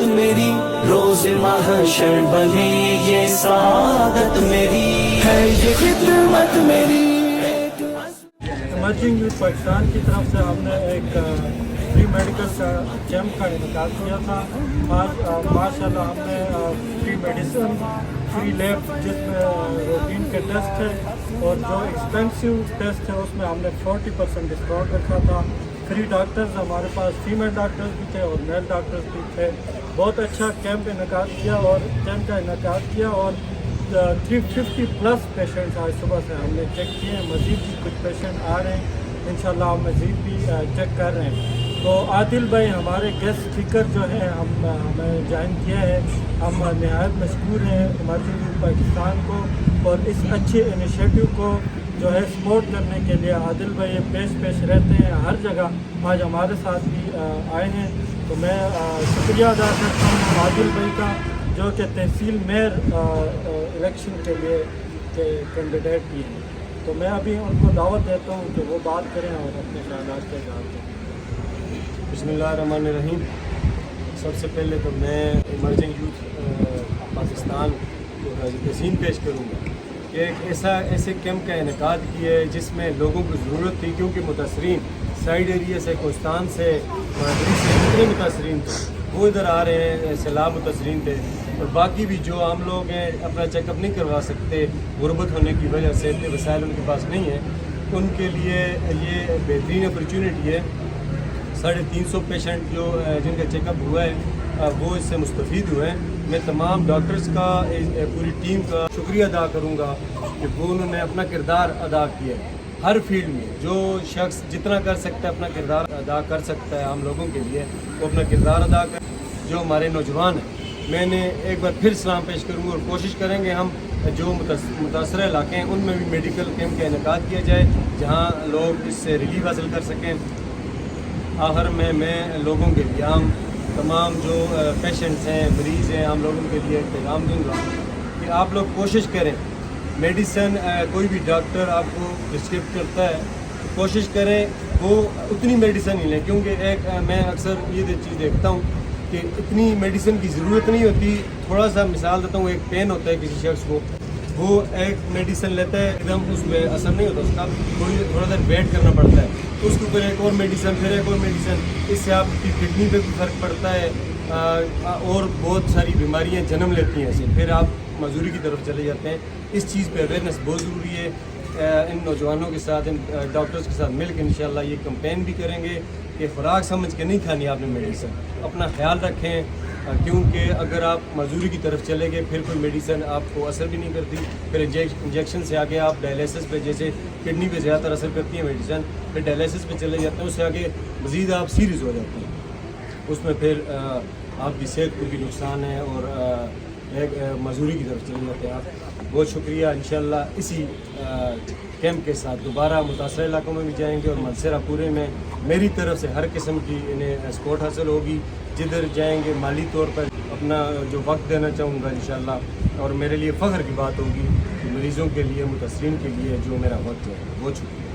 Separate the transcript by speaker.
Speaker 1: میری روز محشر بنے یہ سعادت میری ہے یہ خدمت میری.
Speaker 2: ایمرجنگ یوتھ پاکستان کی طرف سے ہم نے ایک فری میڈیکل کا کیمپ کا انعقاد کیا تھا. آج ماشاء اللہ ہم نے فری میڈیسن فری لیب جس میں روٹین کے ٹیسٹ ہے اور جو ایکسپینسو ٹیسٹ ہے اس میں ہم نے 40% ڈسکاؤنٹ رکھا تھا. فری ڈاکٹرز ہمارے پاس فیمیل ڈاکٹرز بھی تھے اور میل ڈاکٹرز بھی تھے. بہت اچھا کیمپ انعقاد کیا اور 350+ پیشنٹس آج صبح سے ہم نے چیک کیے ہیں. مزید بھی کچھ پیشنٹ آ رہے ہیں, انشاءاللہ ہم مزید بھی چیک کر رہے ہیں. تو عادل بھائی ہمارے گیسٹ اسپیکر جو ہیں ہمیں جوائن کیا ہے. ہم نہایت مشکور ہیں ایمرجنگ یوتھ پاکستان کو اور اس اچھے انیشیٹو کو جو ہے سپورٹ کرنے کے لیے. عادل بھائی پیش رہتے ہیں ہر جگہ, آج ہمارے ساتھ بھی آئے ہیں. تو میں شکریہ ادا کرتا ہوں عادل بھائی کا جو کہ تحصیل میئر الیکشن کے لیے کینڈیڈیٹ بھی ہیں. تو میں ابھی ان کو دعوت دیتا ہوں کہ وہ بات کریں اور اپنے خیالات کے اظہار کریں.
Speaker 3: بسم اللہ الرحمن الرحیم. سب سے پہلے تو میں ایمرجنگ یوتھ پاکستان کو تحسین پیش کروں گا کہ ایک ایسے کیمپ کا انعقاد کیا ہے جس میں لوگوں کو ضرورت تھی, کیونکہ متاثرین سائیڈ ایریا سے, کوستان سے, مہاجری سے جتنے متاثرین تھے وہ ادھر آ رہے ہیں. سیلاب متاثرین تھے اور باقی بھی جو عام لوگ ہیں اپنا چیک اپ نہیں کروا سکتے غربت ہونے کی وجہ سے, اتنے وسائل ان کے پاس نہیں ہیں. ان کے لیے یہ بہترین اپرچونٹی ہے. 350 پیشنٹ جن کا چیک اپ ہوا ہے وہ اس سے مستفید ہوئے ہیں. میں تمام ڈاکٹرز کا پوری ٹیم کا شکریہ ادا کروں گا کہ وہ انہوں نے اپنا کردار ادا کیا ہے. ہر فیلڈ میں جو شخص جتنا کر سکتا ہے اپنا کردار ادا کر سکتا ہے عام لوگوں کے لیے, وہ اپنا کردار ادا کر. جو ہمارے نوجوان ہیں میں نے ایک بار پھر سلام پیش کروں گا اور کوشش کریں گے ہم جو متاثرہ علاقے ہیں ان میں بھی میڈیکل کیمپ کا انعقاد کیا جائے جہاں لوگ اس سے ریلیف حاصل کر سکیں. آخر میں لوگوں کے لیے عام تمام جو پیشنٹس ہیں, مریض ہیں, عام لوگوں کے لیے ایک پیغام دوں گا کہ آپ لوگ کوشش کریں. میڈیسن کوئی بھی ڈاکٹر آپ کو پرسکرپٹ کرتا ہے تو کوشش کریں وہ اتنی میڈیسن ہی لیں, کیونکہ میں اکثر یہ چیز دیکھتا ہوں کہ اتنی میڈیسن کی ضرورت نہیں ہوتی. تھوڑا سا مثال دیتا ہوں, ایک پین ہوتا ہے کسی شخص کو, وہ ایک میڈیسن لیتا ہے ایک دم اس پہ اثر نہیں ہوتا, اس کا تھوڑا دیر ویٹ کرنا پڑتا ہے. اس کے اوپر ایک اور میڈیسن, پھر ایک اور میڈیسن, اس سے آپ کی کڈنی پہ بھی فرق پڑتا ہے اور بہت ساری بیماریاں جنم لیتی ہیں اسے. پھر آپ معذوری کی طرف چلے جاتے ہیں. اس چیز پہ اویئرنیس بہت ضروری ہے. ان نوجوانوں کے ساتھ, ان ڈاکٹرز کے ساتھ مل کے انشاءاللہ یہ کمپین بھی کریں گے کہ خوراک سمجھ کے نہیں کھانی آپ نے میڈیسن. اپنا خیال رکھیں, کیونکہ اگر آپ معذوری کی طرف چلے گئے پھر کوئی میڈیسن آپ کو اثر بھی نہیں کرتی. پھر انجیکشن سے آگے آپ ڈائلیسس پہ, جیسے کڈنی پہ زیادہ تر اثر کرتی ہے میڈیسن, پھر ڈائلیسس پہ چلے جاتے ہیں. اس سے آگے مزید آپ سیریز ہو جاتے ہیں. اس میں پھر آپ کی صحت کو بھی نقصان ہے اور ایک معذوری کی طرف چلے جاتے ہیں آپ. بہت شکریہ. انشاءاللہ اسی کیمپ کے ساتھ دوبارہ متاثرہ علاقوں میں بھی جائیں گے اور منصیرہ پورے میں میری طرف سے ہر قسم کی انہیں سپورٹ حاصل ہوگی. جدھر جائیں گے مالی طور پر اپنا جو وقت دینا چاہوں گا انشاءاللہ, اور میرے لیے فخر کی بات ہوگی کہ مریضوں کے لیے, متاثرین کے لیے جو میرا وقت ہے. بہت شکریہ.